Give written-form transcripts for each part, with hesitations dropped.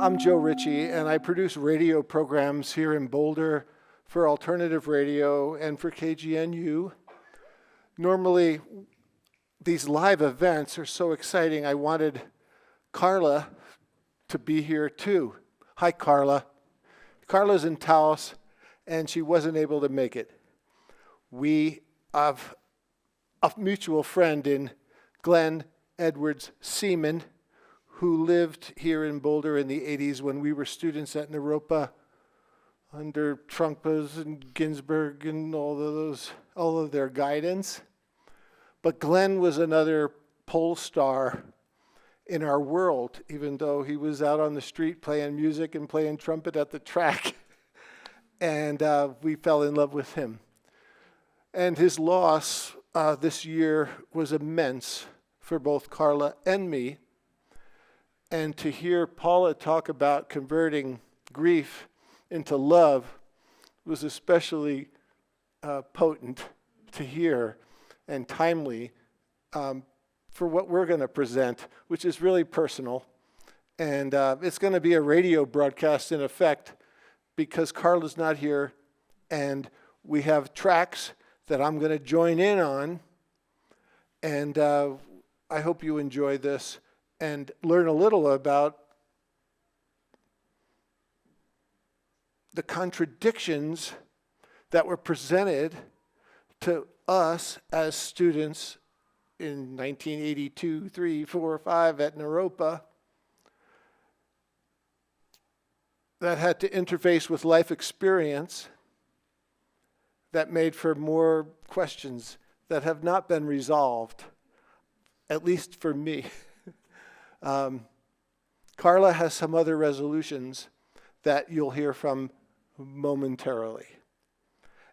I'm Joe Richie, and I produce radio programs here in Boulder for alternative radio and for KGNU. Normally, these live events are so exciting, I wanted Carla to be here too. Hi, Carla. Carla's in Taos, and she wasn't able to make it. We have a mutual friend in Glenn Edward Seaman, who lived here in Boulder in the 80s when we were students at Naropa under Trungpa's and Ginsberg and all of their guidance. But Glenn was another pole star in our world, even though he was out on the street playing music and playing trumpet at the track. And we fell in love with him. And his loss this year was immense for both Carla and me. And to hear Paula talk about converting grief into love was especially potent to hear and timely for what we're going to present, which is really personal. And it's going to be a radio broadcast in effect because Carla's not here, and we have tracks that I'm going to join in on. And I hope you enjoy this and learn a little about the contradictions that were presented to us as students in 1982, 3, 4, 5 at Naropa that had to interface with life experience that made for more questions that have not been resolved, at least for me. Carla has some other resolutions that you'll hear from momentarily.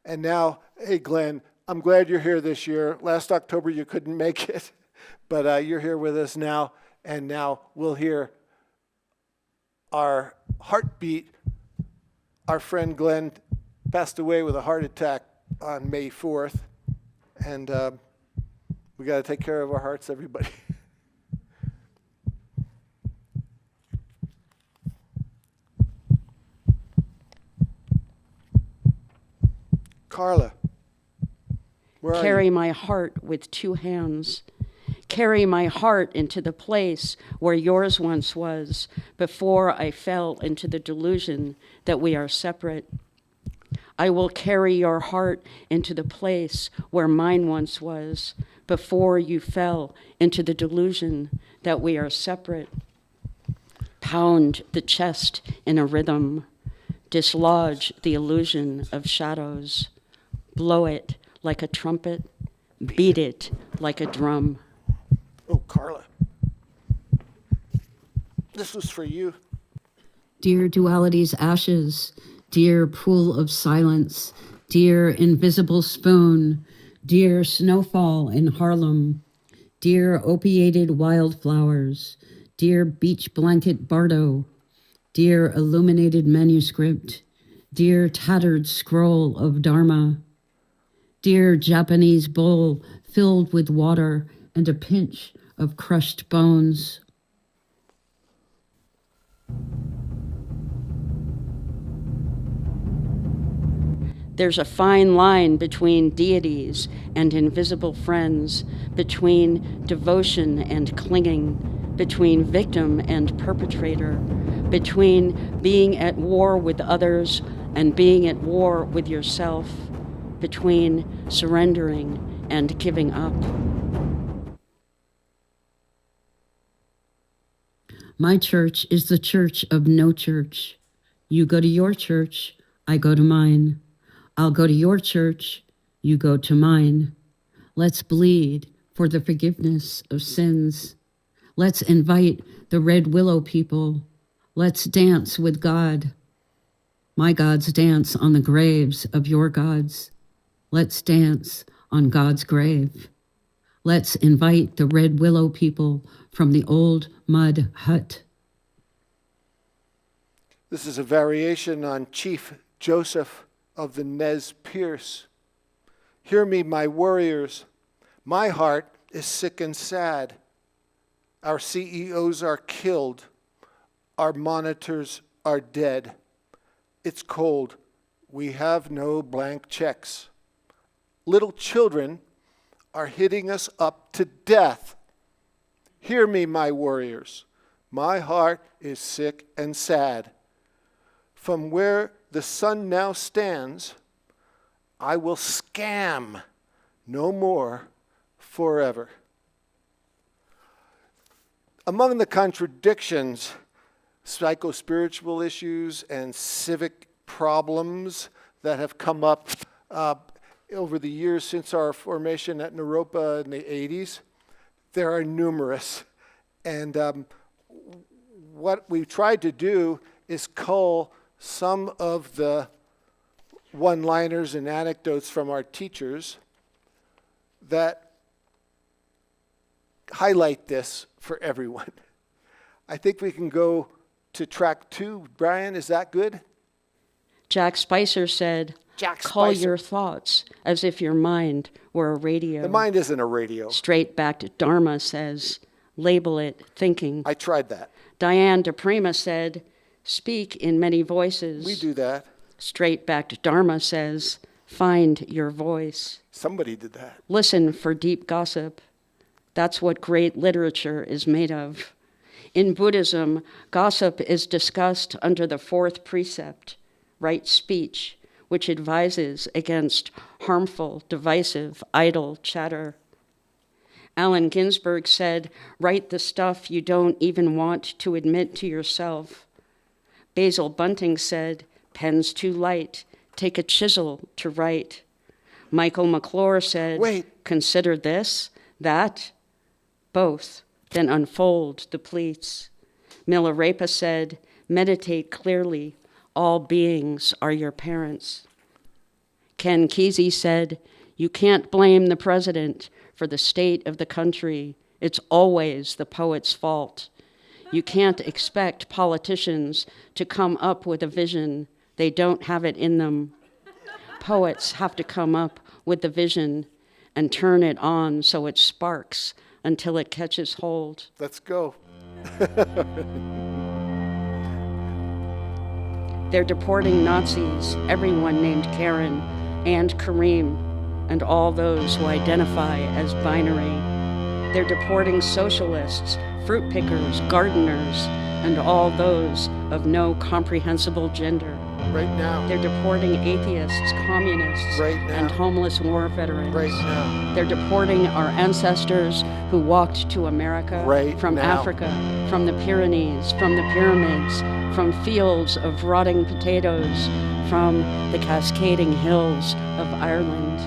And now, hey Glenn, I'm glad you're here this year. Last October you couldn't make it, but you're here with us now, and now we'll hear our heartbeat. Our friend Glenn passed away with a heart attack on May 4th, and we got to take care of our hearts, everybody. Carla, where are Carry you? my heart with two hands. Carry my heart into the place where yours once was, before I fell into the delusion that we are separate. I will carry your heart into the place where mine once was, before you fell into the delusion that we are separate. Pound the chest in a rhythm. Dislodge the illusion of shadows. Blow it like a trumpet. Beat it like a drum. Oh, Carla. This was for you. Dear Duality's ashes, dear pool of silence, dear invisible spoon, dear snowfall in Harlem, dear opiated wildflowers, dear beach blanket bardo, dear illuminated manuscript, dear tattered scroll of Dharma, dear Japanese bowl filled with water and a pinch of crushed bones. There's a fine line between deities and invisible friends, between devotion and clinging, between victim and perpetrator, between being at war with others and being at war with yourself, between surrendering and giving up. My church is the church of no church. You go to your church, I go to mine. I'll go to your church, you go to mine. Let's bleed for the forgiveness of sins. Let's invite the red willow people. Let's dance with God. My gods dance on the graves of your gods. Let's dance on God's grave. Let's invite the red willow people from the old mud hut. This is a variation on Chief Joseph of the Nez Perce. Hear me, my warriors. My heart is sick and sad. Our CEOs are killed. Our monitors are dead. It's cold. We have no blank checks. Little children are hitting us up to death. Hear me, my warriors. My heart is sick and sad. From where the sun now stands, I will scam no more forever. Among the contradictions, psycho-spiritual issues, and civic problems that have come up over the years since our formation at Naropa in the 80s, there are numerous. And what we've tried to do is cull some of the one-liners and anecdotes from our teachers that highlight this for everyone. I think we can go to track 2. Brian, is that good? Jack Spicer said, call your thoughts as if your mind were a radio. The mind isn't a radio. Straight back to Dharma says, label it thinking. I tried that. Diane DePrima said, speak in many voices. We do that. Straight back to Dharma says, find your voice. Somebody did that. Listen for deep gossip. That's what great literature is made of. In Buddhism, gossip is discussed under the 4th precept, right speech, which advises against harmful, divisive, idle chatter. Allen Ginsberg said, write the stuff you don't even want to admit to yourself. Basil Bunting said, pen's too light, take a chisel to write. Michael McClure said, wait, consider this, that, both, then unfold the pleats. Naropa said, meditate clearly, all beings are your parents. Ken Kesey said, you can't blame the president for the state of the country. It's always the poet's fault. You can't expect politicians to come up with a vision. They don't have it in them. Poets have to come up with the vision and turn it on so it sparks until it catches hold. Let's go. They're deporting Nazis, everyone named Karen and Kareem, and all those who identify as binary. They're deporting socialists, fruit pickers, gardeners, and all those of no comprehensible gender. Right now. They're deporting atheists, communists, right now. And homeless war veterans. Right now. They're deporting our ancestors who walked to America right from now. Africa, from the Pyrenees, from the pyramids, from fields of rotting potatoes, from the cascading hills of Ireland.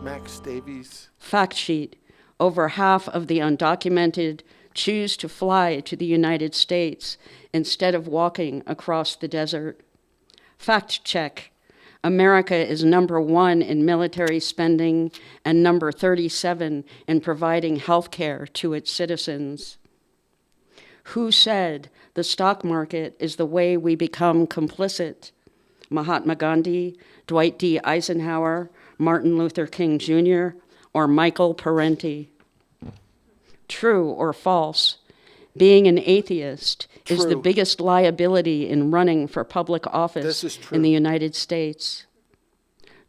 Max Davies. Fact sheet. Over half of the undocumented choose to fly to the United States instead of walking across the desert. Fact check. America is number 1 in military spending and number 37 in providing health care to its citizens. Who said the stock market is the way we become complicit? Mahatma Gandhi, Dwight D. Eisenhower, Martin Luther King Jr., or Michael Parenti? True or false? Being an atheist is the biggest liability in running for public office in the United States.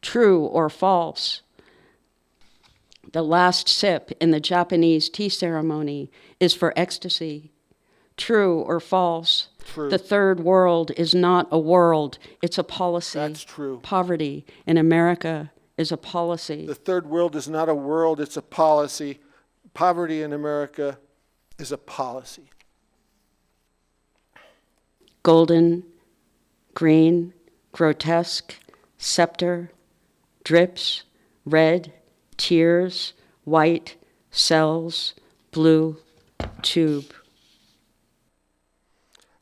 True or false? The last sip in the Japanese tea ceremony is for ecstasy. True or false? True. The third world is not a world, it's a policy. That's true. Poverty in America is a policy. The third world is not a world, it's a policy. Poverty in America is a policy. Golden, green, grotesque, scepter, drips, red, tears, white, cells, blue, tube.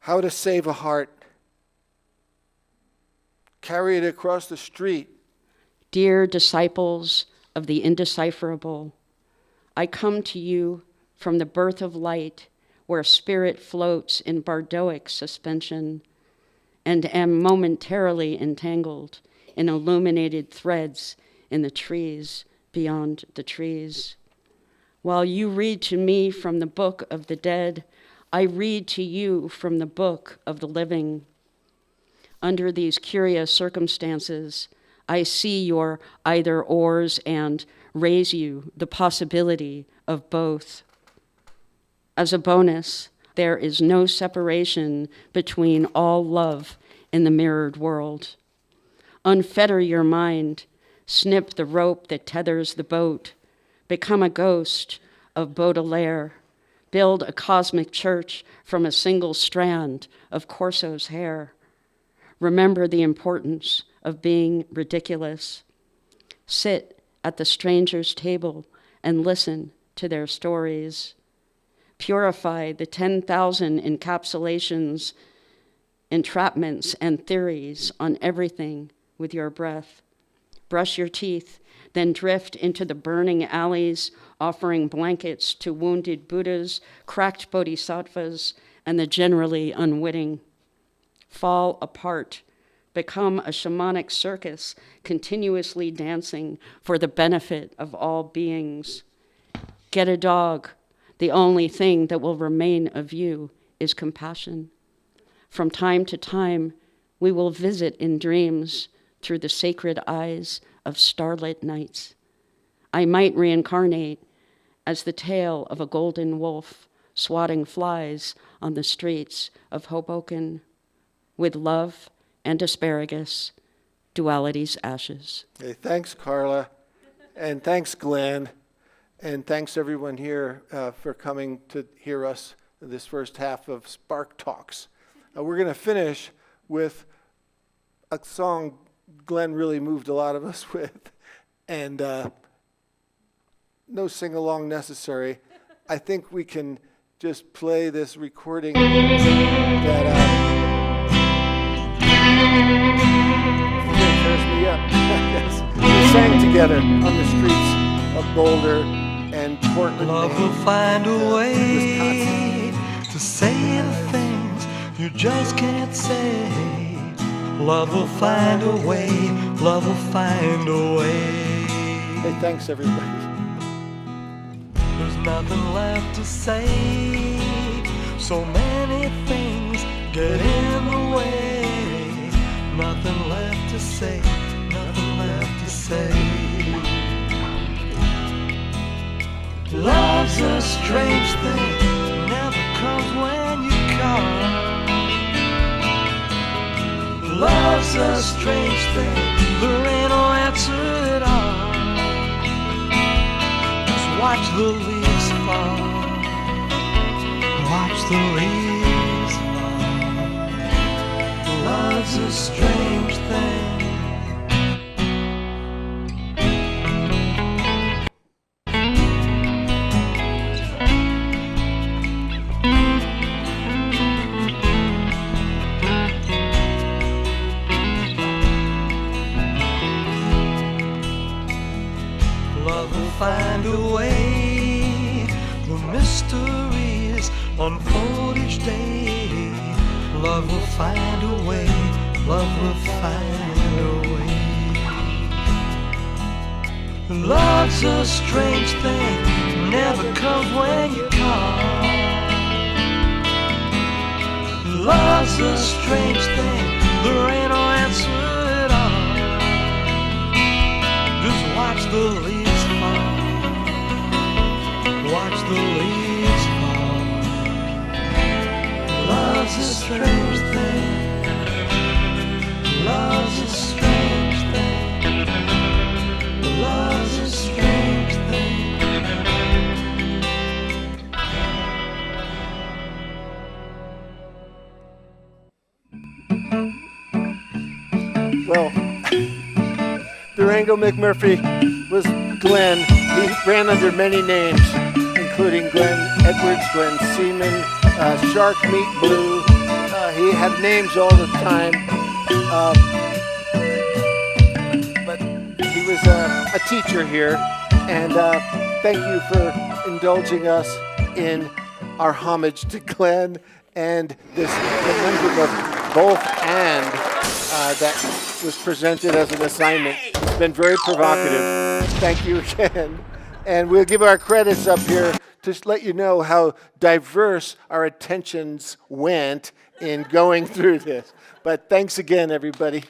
How to save a heart. Carry it across the street. Dear disciples of the indecipherable, I come to you from the birth of light, where spirit floats in bardoic suspension, and am momentarily entangled in illuminated threads in the trees beyond the trees. While you read to me from the book of the dead, I read to you from the book of the living. Under these curious circumstances, I see your either ors and raise you the possibility of both. As a bonus, there is no separation between all love in the mirrored world. Unfetter your mind, snip the rope that tethers the boat, become a ghost of Baudelaire, build a cosmic church from a single strand of Corso's hair. Remember the importance of being ridiculous. Sit at the stranger's table and listen to their stories. Purify the 10,000 encapsulations, entrapments, and theories on everything with your breath. Brush your teeth, then drift into the burning alleys, offering blankets to wounded Buddhas, cracked bodhisattvas, and the generally unwitting. Fall apart, become a shamanic circus, continuously dancing for the benefit of all beings. Get a dog. The only thing that will remain of you is compassion. From time to time, we will visit in dreams through the sacred eyes of starlit nights. I might reincarnate as the tail of a golden wolf swatting flies on the streets of Hoboken. With love and asparagus, Duality's ashes. Hey, thanks, Carla, and thanks, Glenn, and thanks everyone here for coming to hear us this first half of SparkTalks. We're going to finish with a song Glenn really moved a lot of us with, and no sing-along necessary. I think we can just play this recording that tears me up. Yes. We sang together on the streets of Boulder and Portland, Love will find a way Wisconsin. to say the things you just can't say. Love will find a way. Love will find a way. Hey, thanks everybody. There's nothing left to say. So many things get in the way. Nothing left to say. Nothing left to say. Love's a strange thing. Never comes when you come. Love's a strange thing. There ain't no answer at all. Just watch the leaves fall. Watch the leaves fall. Love's a strange thing. Love will find a way. The mysteries unfold each day. Love will find a way. Love will find a way. Love's a strange thing. Never comes when you call. Love's a strange thing. There ain't no answer at all. Just watch the leaves fall. Watch the leaves fall. Love's a strange thing. Love's a strange thing. Love's a strange thing. Well, Durango McMurphy was Glenn. He ran under many names, including Glenn Edwards, Glenn Seaman, Shark Meat Blue. He had names all the time. But he was a teacher here. And thank you for indulging us in our homage to Glenn and this conundrum of both and. that was presented as an assignment. It's been very provocative. Thank you again. And we'll give our credits up here to let you know how diverse our attentions went in going through this. But thanks again, everybody.